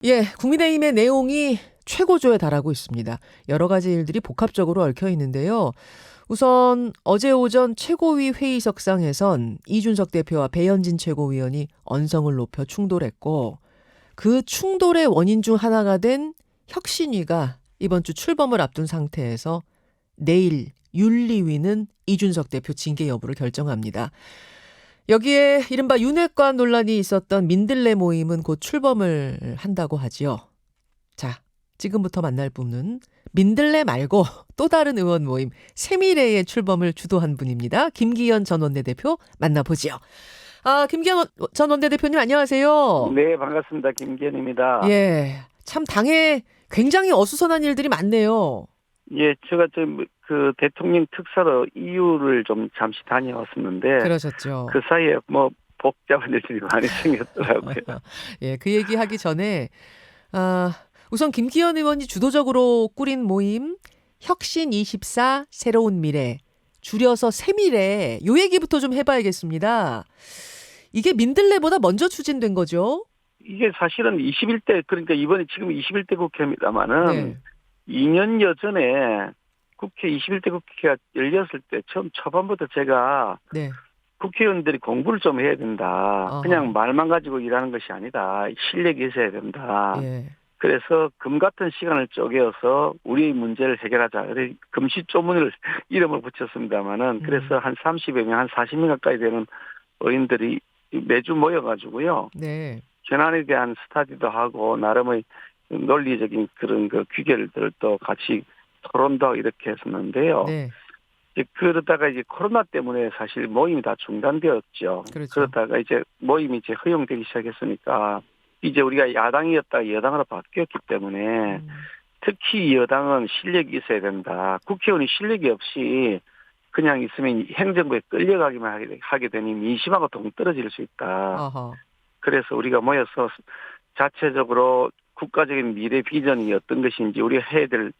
예, 국민의힘의 내용이 최고조에 달하고 있습니다. 여러 가지 일들이 복합적으로 얽혀 있는데요. 우선 어제 오전 최고위 회의석상에선 이준석 대표와 배현진 최고위원이 언성을 높여 충돌했고 그 충돌의 원인 중 하나가 된 혁신위가 이번 주 출범을 앞둔 상태에서 내일 윤리위는 이준석 대표 징계 여부를 결정합니다. 여기에 이른바 윤핵관 논란이 있었던 민들레 모임은 곧 출범을 한다고 하지요. 자, 지금부터 만날 분은 민들레 말고 또 다른 의원 모임 새미래의 출범을 주도한 분입니다. 김기현 전 원내대표 만나보지요. 김기현 전 원내대표님 안녕하세요. 네, 반갑습니다. 김기현입니다. 예, 참 당에 굉장히 어수선한 일들이 많네요. 예, 제가 그 대통령 특사로 EU를 좀 잠시 다녀왔었는데 그러셨죠. 그 사이에 뭐 복잡한 일들이 많이 생겼더라고요. 예, 그 얘기하기 전에 우선 김기현 의원이 주도적으로 꾸린 모임 혁신24 새로운 미래, 줄여서 새미래, 요 얘기부터 좀 해봐야겠습니다. 이게 민들레보다 먼저 추진된 거죠? 이게 사실은 21대, 그러니까 이번에 지금 21대 국회입니다마는 네. 2년여 전에 국회 21대 국회가 열렸을 때 처음 초반부터 제가 네. 국회의원들이 공부를 좀 해야 된다. 아하. 그냥 말만 가지고 일하는 것이 아니다. 실력이 있어야 된다. 예. 그래서 금 같은 시간을 쪼개어서 우리의 문제를 해결하자. 그래서 금시초문을 이름을 붙였습니다마는 그래서 한 30여 명, 한 40명 가까이 되는 의원들이 매주 모여가지고요. 네. 현안에 대한 스터디도 하고 나름의 논리적인 그런 그 귀결들도 같이 토론도 하고 이렇게 했었는데요. 네. 이제 그러다가 이제 코로나 때문에 사실 모임이 다 중단되었죠. 그렇죠. 그러다가 이제 모임이 이제 허용되기 시작했으니까 이제 우리가 야당이었다가 여당으로 바뀌었기 때문에 특히 여당은 실력이 있어야 된다. 국회의원이 실력이 없이 그냥 있으면 행정부에 끌려가기만 하게 되니 민심하고 동떨어질 수 있다. 아하. 그래서 우리가 모여서 자체적으로 국가적인 미래 비전이 어떤 것인지 우리가 해야 될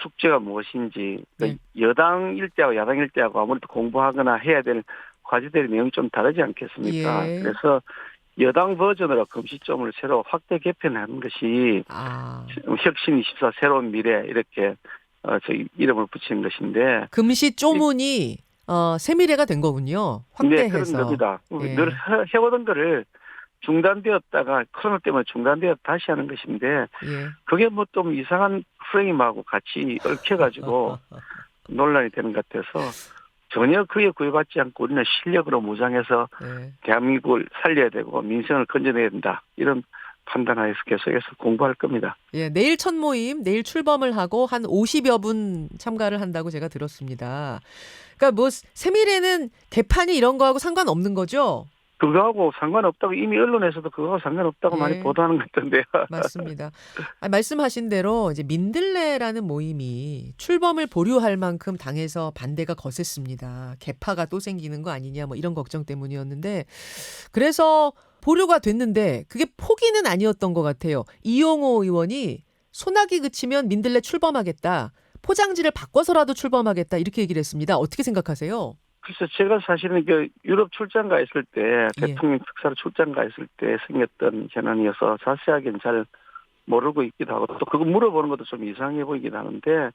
숙제가 무엇인지 네. 여당일 때하고 야당일 때하고 아무래도 공부하거나 해야 될 과제들의 내용이 좀 다르지 않겠습니까? 예. 그래서 여당 버전으로 금시점을 새로 확대 개편하는 것이 혁신24 새로운 미래 이렇게 저희 이름을 붙인 것인데 금시 쪼문이 새미래가 된 거군요. 네, 확대해서. 그런 겁니다. 예. 늘 해오던 거를 중단되었다가 코로나 때문에 중단되어 다시 하는 것인데 예. 그게 뭐 좀 이상한 프레임하고 같이 얽혀가지고 논란이 되는 것 같아서 전혀 그에 구애받지 않고 우리는 실력으로 무장해서 예. 대한민국을 살려야 되고 민생을 건져내야 된다. 이런 판단하에서 계속해서 공부할 겁니다. 예, 내일 첫 모임, 내일 출범을 하고 한 50여 분 참가를 한다고 제가 들었습니다. 그러니까 뭐 새미래는 개판이 이런 거하고 상관없는 거죠? 그거하고 상관없다고 이미 언론에서도 그거하고 상관없다고 예. 많이 보도하는 것 같던데요. 맞습니다. 말씀하신 대로 이제 민들레라는 모임이 출범을 보류할 만큼 당에서 반대가 거셌습니다. 개파가 또 생기는 거 아니냐 뭐 이런 걱정 때문이었는데 그래서 보류가 됐는데 그게 포기는 아니었던 것 같아요. 이용호 의원이 소나기 그치면 민들레 출범하겠다. 포장지를 바꿔서라도 출범하겠다 이렇게 얘기를 했습니다. 어떻게 생각하세요? 그래서 제가 사실은 그 유럽 출장 가 있을 때 예. 대통령 특사로 출장 가 있을 때 생겼던 현안이어서 자세하게는 잘 모르고 있기도 하고 또 그거 물어보는 것도 좀 이상해 보이긴 하는데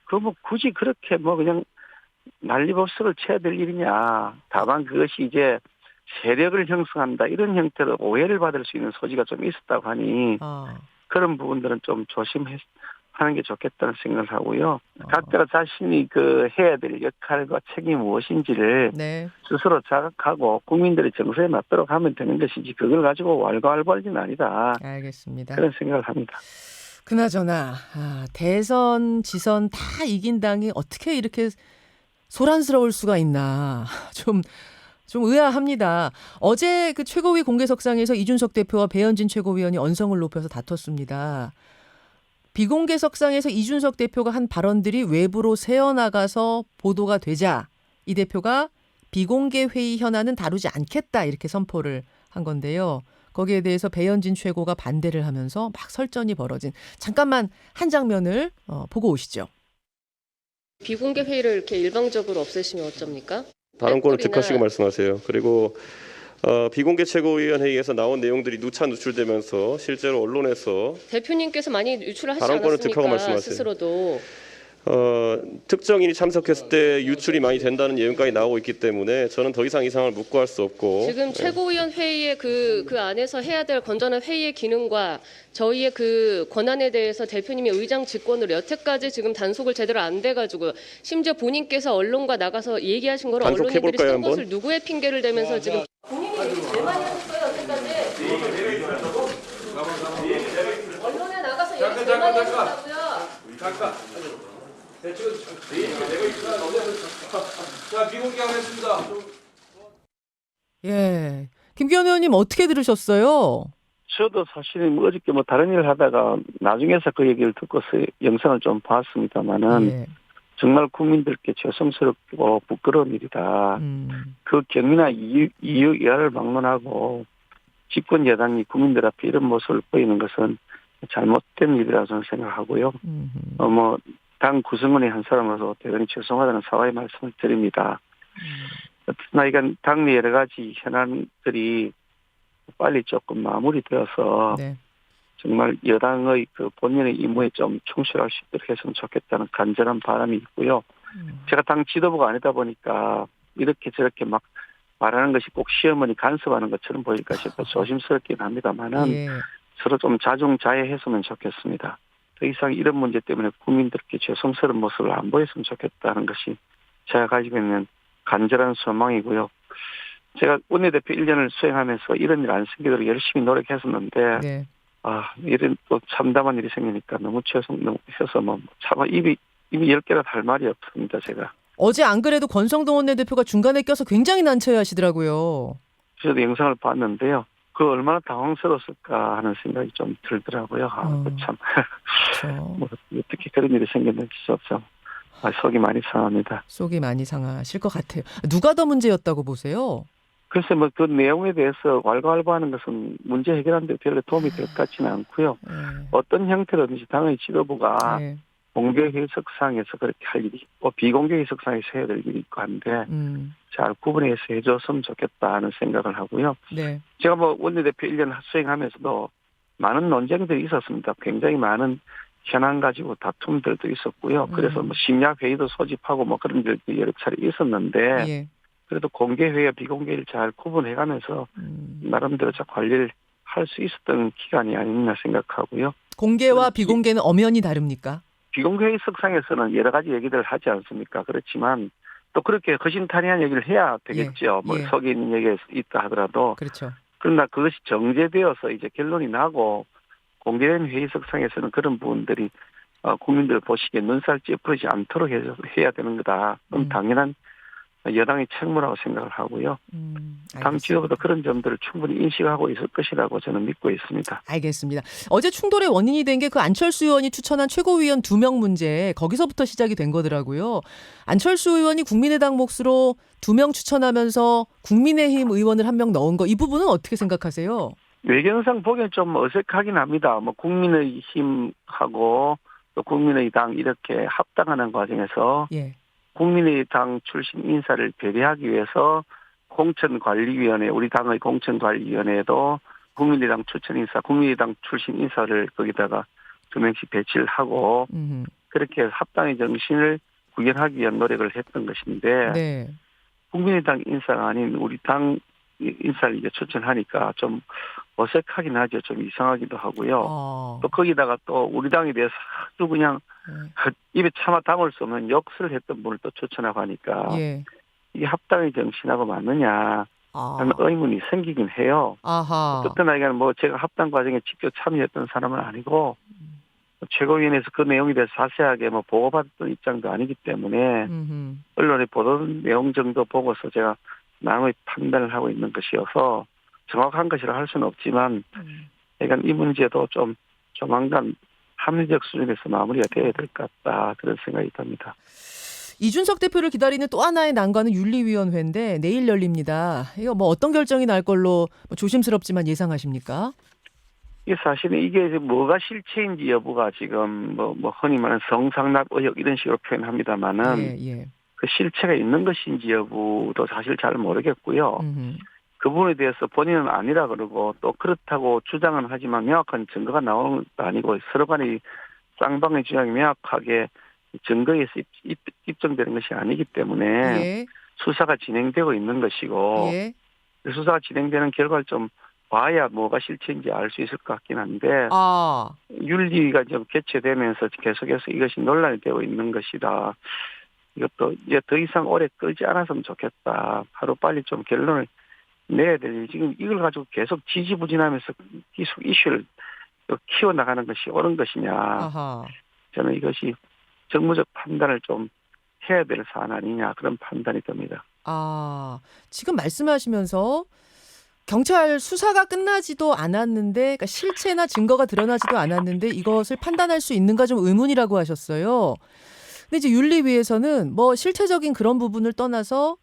그 뭐 굳이 그렇게 뭐 그냥 난리법석을 쳐야 될 일이냐. 다만 그것이 이제 세력을 형성한다 이런 형태로 오해를 받을 수 있는 소지가 좀 있었다고 하니 그런 부분들은 좀 조심하는 게 좋겠다는 생각을 하고요. 각자가 자신이 그 해야 될 역할과 책임이 무엇인지를 네. 스스로 자각하고 국민들의 정서에 맞도록 하면 되는 것이지 그걸 가지고 왈가왈부할 일은 아니다. 알겠습니다. 그런 생각을 합니다. 그나저나 대선, 지선 다 이긴 당이 어떻게 이렇게 소란스러울 수가 있나 좀 의아합니다. 어제 그 최고위 공개석상에서 이준석 대표와 배현진 최고위원이 언성을 높여서 다퉜습니다. 비공개석상에서 이준석 대표가 한 발언들이 외부로 새어나가서 보도가 되자 이 대표가 비공개 회의 현안은 다루지 않겠다 이렇게 선포를 한 건데요. 거기에 대해서 배현진 최고가 반대를 하면서 막 설전이 벌어진 잠깐만 한 장면을 보고 오시죠. 비공개 회의를 이렇게 일방적으로 없애시면 어쩝니까? 발언권을 득하시고 말씀하세요. 그리고 비공개 최고위원회의에서 나온 내용들이 누차 누출되면서 실제로 언론에서 대표님께서 많이 유출을 하시지 발언권을 득하고 않았습니까? 말씀하세요. 스스로도. 특정인이 참석했을 때 유출이 많이 된다는 내용까지 나오고 있기 때문에 저는 더 이상 이 상황을 묵고할 수 없고 지금 최고위원 회의의 그 안에서 해야 될 건전한 회의의 기능과 저희의 그 권한에 대해서 대표님이 의장 직권으로 여태까지 지금 단속을 제대로 안 돼가지고 심지어 본인께서 언론과 나가서 얘기하신 걸 언론인들이 단속해볼까요, 쓴 것을 한번? 누구의 핑계를 대면서 지금 본인이 얘기 제일 많이 하셨어요 여태까지. 언론에 나가서 얘기 제일 많이 하셨다고요. 자, 비공개하겠습니다. 예. 김기현 의원님 어떻게 들으셨어요? 저도 사실은 어저께 다른 일을 하다가 나중에서 그 얘기를 듣고서 영상을 좀 봤습니다만은 예. 정말 국민들께 죄송스럽고 부끄러운 일이다. 그 경위나 이유를 막론하고 집권 여당이 국민들 앞에 이런 모습을 보이는 것은 잘못된 일이라고 저는 생각하고요. 당 구성원의 한 사람으로서 대단히 죄송하다는 사과의 말씀을 드립니다. 어쨌든 이건 당내 여러 가지 현안들이 빨리 조금 마무리되어서 네. 정말 여당의 그 본연의 임무에 좀 충실할 수 있도록 했으면 좋겠다는 간절한 바람이 있고요. 제가 당 지도부가 아니다 보니까 이렇게 저렇게 막 말하는 것이 꼭 시어머니 간섭하는 것처럼 보일까 싶어 조심스럽긴 합니다만은 예. 서로 좀 자중자애했으면 좋겠습니다. 더 이상 이런 문제 때문에 국민들께 죄송스러운 모습을 안 보였으면 좋겠다는 것이 제가 가지고 있는 간절한 소망이고요. 제가 원내대표 1년을 수행하면서 이런 일 안 생기도록 열심히 노력했었는데 네. 이런 또 참담한 일이 생기니까 너무 죄송해서 차마 입이 10개라 할 말이 없습니다, 제가. 어제 안 그래도 권성동 원내대표가 중간에 껴서 굉장히 난처해하시더라고요. 저도 영상을 봤는데요. 그 얼마나 당황스러웠을까 하는 생각이 좀 들더라고요. 참. 그렇죠. 어떻게 그런 일이 생겼는지 좀 속이 많이 상합니다. 속이 많이 상하실 것 같아요. 누가 더 문제였다고 보세요? 글쎄 그 내용에 대해서 왈가왈부하는 것은 문제 해결하는 데 별로 도움이 될 것 같지는 않고요. 어떤 형태로든지 당의 지도부가 공개 회의석상에서 그렇게 할 일이 있고 비공개 회의석상에서 해야 될 일이 있고 한데 잘 구분해서 해줬으면 좋겠다 하는 생각을 하고요. 네. 제가 원내대표 1년 수행하면서도 많은 논쟁들이 있었습니다. 굉장히 많은 현안 가지고 다툼들도 있었고요. 그래서 심야 회의도 소집하고 그런 일들이 여러 차례 있었는데 예. 그래도 공개 회의와 비공개를 잘 구분해가면서 나름대로 잘 관리를 할 수 있었던 기간이 아니었나 생각하고요. 공개와 비공개는 엄연히 다릅니까? 비공개 회의석상에서는 여러 가지 얘기들을 하지 않습니까? 그렇지만 또 그렇게 거신탈의한 얘기를 해야 되겠죠. 예. 속에 있는 얘기가 있다 하더라도. 그렇죠. 그러나 그것이 정제되어서 이제 결론이 나고 공개된 회의석상에서는 그런 부분들이 국민들 보시기에 눈살 찌푸리지 않도록 해야 되는 거다. 그럼 당연한 여당의 책무라고 생각을 하고요. 당 지도부도 그런 점들을 충분히 인식하고 있을 것이라고 저는 믿고 있습니다. 알겠습니다. 어제 충돌의 원인이 된 게 그 안철수 의원이 추천한 최고위원 2명 문제, 거기서부터 시작이 된 거더라고요. 안철수 의원이 국민의당 몫으로 2명 추천하면서 국민의힘 의원을 1명 넣은 거, 이 부분은 어떻게 생각하세요? 외견상 보기엔 좀 어색하긴 합니다. 국민의힘하고 또 국민의당 이렇게 합당하는 과정에서 예. 국민의당 출신 인사를 배려하기 위해서 공천관리위원회, 우리 당의 공천관리위원회도 국민의당 출신 인사를 거기다가 2명씩 배치를 하고 그렇게 합당의 정신을 구현하기 위한 노력을 했던 것인데 네. 국민의당 인사가 아닌 우리 당 인사를 이제 추천하니까 좀 어색하긴 하죠. 좀 이상하기도 하고요. 또 거기다가 또 우리 당에 대해서 아주 그냥 입에 참아 담을 수 없는 욕설을 했던 분을 또 추천하고 하니까 이게 합당의 정신하고 맞느냐 하는 의문이 생기긴 해요. 어떤 아이가는 제가 합당 과정에 직접 참여했던 사람은 아니고 최고위원회에서 그 내용에 대해서 자세하게 보고받았던 입장도 아니기 때문에 언론에 보도된 내용 정도 보고서 제가 남의 판단을 하고 있는 것이어서 정확한 것이라 할 수는 없지만 그러니까 이 문제도 좀 조만간 합리적 수준에서 마무리가 돼야 될 것 같다 그런 생각이 듭니다. 이준석 대표를 기다리는 또 하나의 난관은 윤리위원회인데 내일 열립니다. 이거 어떤 결정이 날 걸로 조심스럽지만 예상하십니까? 사실은 이게 뭐가 실체인지 여부가 지금 흔히 말하는 성상납 의혹 이런 식으로 표현합니다만은 그 실체가 있는 것인지 여부도 사실 잘 모르겠고요. 그 부분에 대해서 본인은 아니라 그러고 또 그렇다고 주장은 하지만 명확한 증거가 나오는 것도 아니고 서로 간의 쌍방의 주장이 명확하게 증거에서 입증되는 것이 아니기 때문에 예. 수사가 진행되고 있는 것이고 예. 수사가 진행되는 결과를 좀 봐야 뭐가 실체인지 알 수 있을 것 같긴 한데 아. 윤리위가 좀 개최되면서 계속해서 이것이 논란이 되고 있는 것이다. 이것도 이제 더 이상 오래 끌지 않았으면 좋겠다. 하루빨리 좀 결론을 내야 될 지금 이걸 가지고 계속 지지부진하면서 계속 이슈를 키워나가는 것이 옳은 것이냐. 아하. 저는 이것이 정무적 판단을 좀 해야 될 사안 아니냐 그런 판단이 듭니다. 아, 지금 말씀하시면서 경찰 수사가 끝나지도 않았는데, 그러니까 실체나 증거가 드러나지도 않았는데 이것을 판단할 수 있는가 좀 의문이라고 하셨어요. 근데 이제 윤리위에서는 뭐 실체적인 그런 부분을 떠나서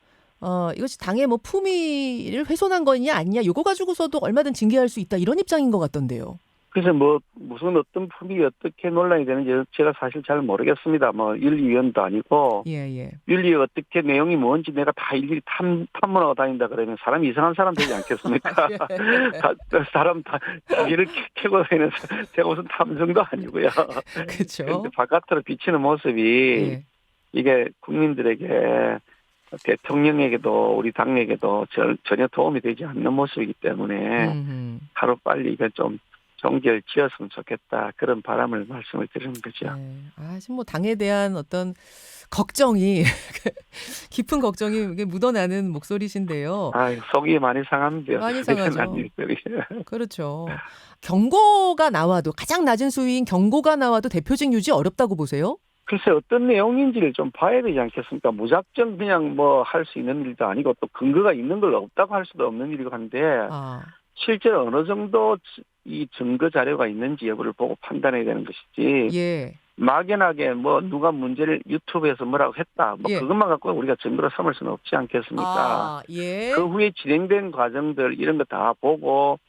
이것이 당의 뭐 품위를 훼손한 거냐 아니냐 요거 가지고서도 얼마든 징계할 수 있다 이런 입장인 것 같던데요. 그래서 뭐 무슨 어떤 품이 어떻게 논란이 되는지 제가 사실 잘 모르겠습니다. 뭐 윤리위원도 아니고 예. 윤리위 어떻게 내용이 뭔지 내가 다 일일이 탐문하고 다닌다 그러면 사람이 이상한 사람 되지 않겠습니까? 사람 다 기를 캐고 다니는 제가 무슨 탐정도 아니고요. 그렇죠. 그런데 바깥으로 비치는 모습이 예. 이게 국민들에게 대통령에게도 우리 당에게도 전혀 도움이 되지 않는 모습이기 때문에 하루빨리 이거 좀 종결 지었으면 좋겠다. 그런 바람을 말씀을 드리는 거죠. 네. 아, 지금 뭐 당에 대한 어떤 걱정이 깊은 걱정이 이게 묻어나는 목소리신데요. 아, 속이 많이 상합니다. 많이 상하죠. 일들이. 그렇죠. 경고가 나와도 가장 낮은 수위인 경고가 나와도 대표직 유지 어렵다고 보세요? 글쎄 어떤 내용인지를 좀 봐야 되지 않겠습니까? 무작정 그냥 뭐 할 수 있는 일도 아니고 또 근거가 있는 걸 없다고 할 수도 없는 일이고 한데 아, 실제로 어느 정도 이 증거 자료가 있는지 여부를 보고 판단해야 되는 것이지. 예. 막연하게 뭐 누가 문제를 유튜브에서 뭐라고 했다. 뭐 예. 그것만 갖고 우리가 증거로 삼을 수는 없지 않겠습니까? 아, 예. 그 후에 진행된 과정들 이런 거 다 보고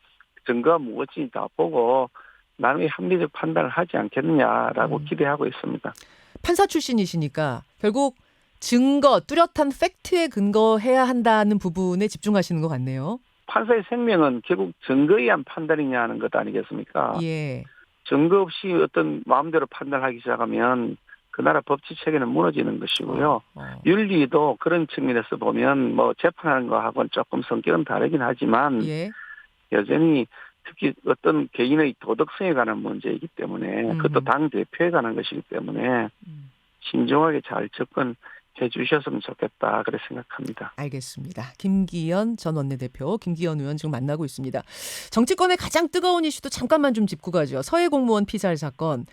증거가 무엇인지 다 보고 나름의 합리적 판단을 하지 않겠느냐라고 기대하고 있습니다. 판사 출신이시니까 결국 증거, 뚜렷한 팩트에 근거해야 한다는 부분에 집중하시는 것 같네요. 판사의 생명은 결국 증거에 의한 판단이냐 하는 것 아니겠습니까? 예. 증거 없이 어떤 마음대로 판단하기 시작하면 그 나라 법치 체계는 무너지는 것이고요. 윤리도 그런 측면에서 보면 뭐 재판하는 거하고는 조금 성격은 다르긴 하지만 예. 여전히 특히 어떤 개인의 도덕성에 관한 문제이기 때문에 그것도 당 대표에 관한 것이기 때문에 신중하게 잘 접근해 주셨으면 좋겠다 그렇게 생각합니다. 알겠습니다. 김기현 전 원내대표, 김기현 의원 지금 만나고 있습니다. 정치권의 가장 뜨거운 이슈도 잠깐만 좀 짚고 가죠. 서해 공무원 피살 사건.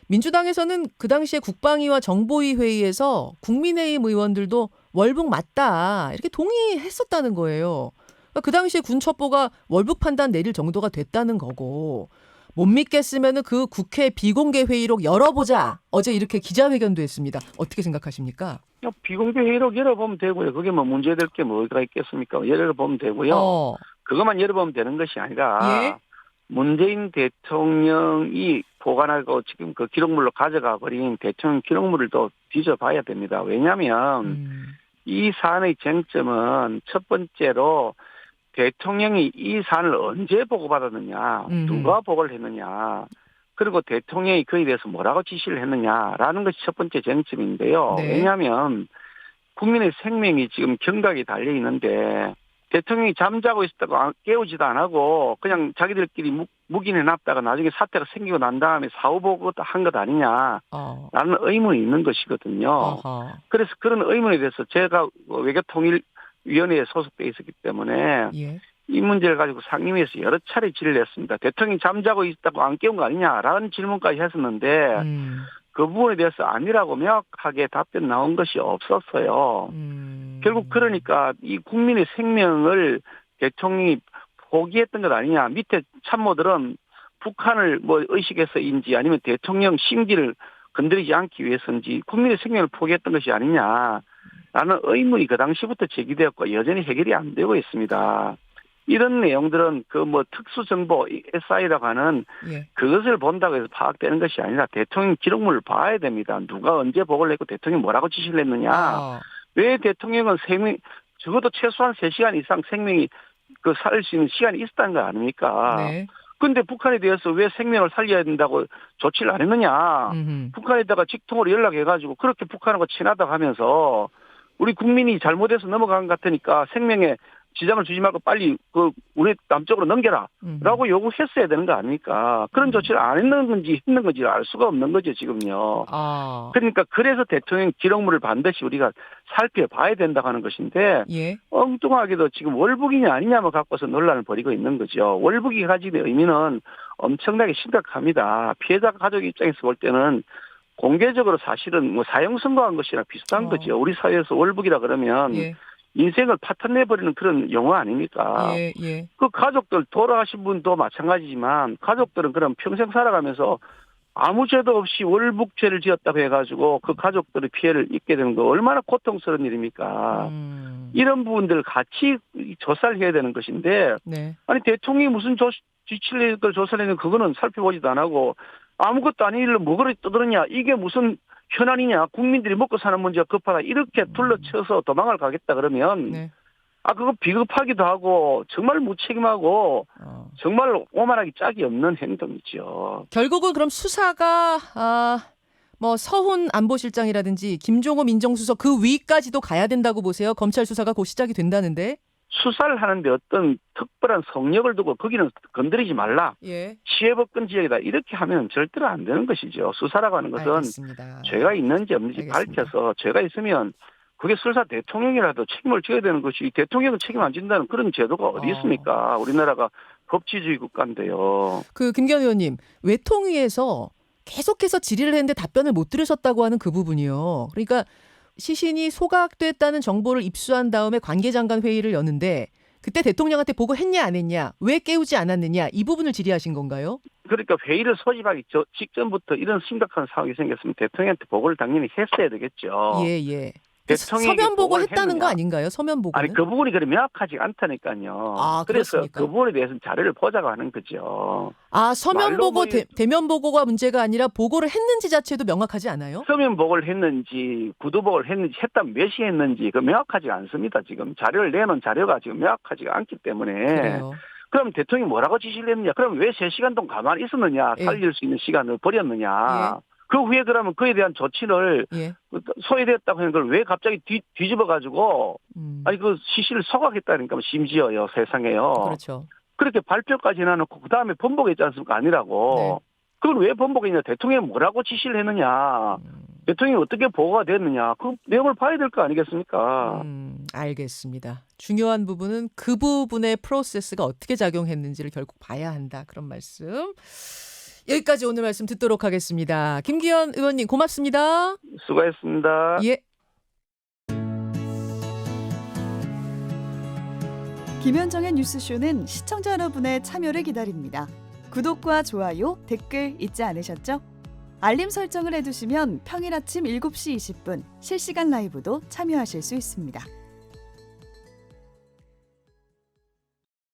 민주당에서는 그 당시에 국방위와 정보위 회의에서 국민의힘 의원들도 월북 맞다 이렇게 동의했었다는 거예요. 그러니까 그 당시에 군 첩보가 월북 판단 내릴 정도가 됐다는 거고 못 믿겠으면 그 국회 비공개 회의록 열어보자. 어제 이렇게 기자회견도 했습니다. 어떻게 생각하십니까? 비공개 회의록 열어보면 되고요. 그게 뭐 문제될 게 뭐가 있겠습니까? 열어보면 되고요. 그것만 열어보면 되는 것이 아니라 예? 문재인 대통령이 보관하고 지금 그 기록물로 가져가 버린 대통령 기록물을 또 뒤져봐야 됩니다. 왜냐하면 이 사안의 쟁점은 첫 번째로 대통령이 이 사안을 언제 보고받았느냐, 누가 보고를 했느냐, 그리고 대통령이 그에 대해서 뭐라고 지시를 했느냐라는 것이 첫 번째 쟁점인데요. 네. 왜냐하면 국민의 생명이 지금 경각이 달려 있는데 대통령이 잠자고 있었다고 깨우지도 안 하고 그냥 자기들끼리 묵인해 놨다가 나중에 사태가 생기고 난 다음에 사후보고 한 것 아니냐라는 의문이 있는 것이거든요. 어허. 그래서 그런 의문에 대해서 제가 외교통일위원회에 소속돼 있었기 때문에 예. 이 문제를 가지고 상임위에서 여러 차례 질의를 했습니다. 대통령이 잠자고 있다고 안 깨운 거 아니냐라는 질문까지 했었는데 그 부분에 대해서 아니라고 명확하게 답변 나온 것이 없었어요. 결국 그러니까 이 국민의 생명을 대통령이 포기했던 것 아니냐. 밑에 참모들은 북한을 뭐 의식해서인지 아니면 대통령 심기를 건드리지 않기 위해서인지 국민의 생명을 포기했던 것이 아니냐라는 의문이 그 당시부터 제기되었고 여전히 해결이 안 되고 있습니다. 이런 내용들은 그 뭐 특수정보 SI라고 하는 그것을 본다고 해서 파악되는 것이 아니라 대통령 기록물을 봐야 됩니다. 누가 언제 보고를 했고 대통령이 뭐라고 지시를 했느냐. 왜 대통령은 적어도 최소한 3시간 이상 생명이 그 살 수 있는 시간이 있었다는 거 아닙니까? 네. 근데 북한에 대해서 왜 생명을 살려야 된다고 조치를 안 했느냐? 음흠. 북한에다가 직통으로 연락해가지고 그렇게 북한하고 친하다고 하면서 우리 국민이 잘못해서 넘어간 것 같으니까 생명에 지장을 주지 말고 빨리 그 우리 남쪽으로 넘겨라라고 요구했어야 되는 거 아닙니까? 그런 조치를 안 했는 건지 했는 건지 알 수가 없는 거죠 지금요. 아. 그러니까 그래서 대통령 기록물을 반드시 우리가 살펴봐야 된다고 하는 것인데 예. 엉뚱하게도 지금 월북이냐 아니냐만 갖고서 논란을 벌이고 있는 거죠. 월북이 가지는 의미는 엄청나게 심각합니다. 피해자 가족 입장에서 볼 때는 공개적으로 사실은 뭐 사형선고한 것이랑 비슷한 거죠. 우리 사회에서 월북이라 그러면 예. 인생을 파탄내버리는 그런 용어 아닙니까? 예. 예. 그 가족들 돌아가신 분도 마찬가지지만 가족들은 그럼 평생 살아가면서 아무 죄도 없이 월북죄를 지었다고 해가지고 그 가족들의 피해를 입게 되는 거 얼마나 고통스러운 일입니까? 이런 부분들 같이 조사를 해야 되는 것인데 네. 아니 대통령이 무슨 지치를 조사를 했는 그거는 살펴보지도 안 하고 아무것도 아닌 일로 뭐그러 떠들었냐 이게 무슨 현안이냐 국민들이 먹고 사는 문제가 급하다 이렇게 둘러쳐서 도망을 가겠다 그러면 네. 그거 비겁하기도 하고 정말 무책임하고 정말 오만하기 짝이 없는 행동이죠. 결국은 그럼 수사가 뭐 서훈 안보실장이라든지 김종호 민정수석 그 위까지도 가야 된다고 보세요. 검찰 수사가 곧 시작이 된다는데. 수사를 하는데 어떤 특별한 성역을 두고 거기는 건드리지 말라. 예. 시해법권 지역이다. 이렇게 하면 절대로 안 되는 것이죠. 수사라고 하는 것은 알겠습니다. 죄가 있는지 없는지 알겠습니다. 밝혀서 죄가 있으면 그게 설사 대통령이라도 책임을 져야 되는 것이 대통령은 책임 안 진다는 그런 제도가 어디 있습니까? 우리나라가 법치주의 국가인데요. 그 김기현 의원님 외통위에서 계속해서 질의를 했는데 답변을 못 들으셨다고 하는 그 부분이요. 그러니까 시신이 소각됐다는 정보를 입수한 다음에 관계장관 회의를 여는데 그때 대통령한테 보고했냐 안 했냐, 왜 깨우지 않았느냐 이 부분을 질의하신 건가요? 그러니까 회의를 소집하기 직전부터 이런 심각한 상황이 생겼으면 대통령한테 보고를 당연히 했어야 되겠죠. 예, 예. 대통령이 서면 보고 보고를 했다는 거 했느냐. 아닌가요? 서면 보고는? 아니 그 부분이 그래 명확하지 않다니까요. 그래서 그렇습니까? 그 부분에 대해서는 자료를 보자고 하는 거죠. 서면 말로 보고 뭐 대면 보고가 문제가 아니라 보고를 했는지 자체도 명확하지 않아요? 서면 보고를 했는지 구두 보고를 했는지 했다면 몇 시에 했는지 그 명확하지 않습니다. 지금 자료를 내놓은 자료가 지금 명확하지가 않기 때문에. 그래요. 그럼 대통령이 뭐라고 지시를 했느냐? 그럼 왜 3시간 동안 가만히 있었느냐? 예. 살릴 수 있는 시간을 버렸느냐? 예. 그 후에 그러면 그에 대한 조치를 예. 소외됐다고 하는 걸 왜 갑자기 뒤집어 가지고 아니 그 시신을 소각했다니까 심지어요 세상에요. 그렇죠. 그렇게 발표까지 해놓고 그 다음에 번복했지 않습니까? 아니라고. 네. 그걸 왜 번복했냐? 대통령이 뭐라고 지시를 했느냐? 대통령이 어떻게 보고가 됐느냐? 그 내용을 봐야 될 거 아니겠습니까? 알겠습니다. 중요한 부분은 그 부분의 프로세스가 어떻게 작용했는지를 결국 봐야 한다. 그런 말씀. 여기까지 오늘 말씀 듣도록 하겠습니다. 김기현 의원님 고맙습니다. 수고했습니다. 예. 김현정의 뉴스쇼는 시청자 여러분의 참여를 기다립니다. 구독과 좋아요, 댓글 잊지 않으셨죠? 알림 설정을 해두시면 평일 아침 7시 20분 실시간 라이브도 참여하실 수 있습니다.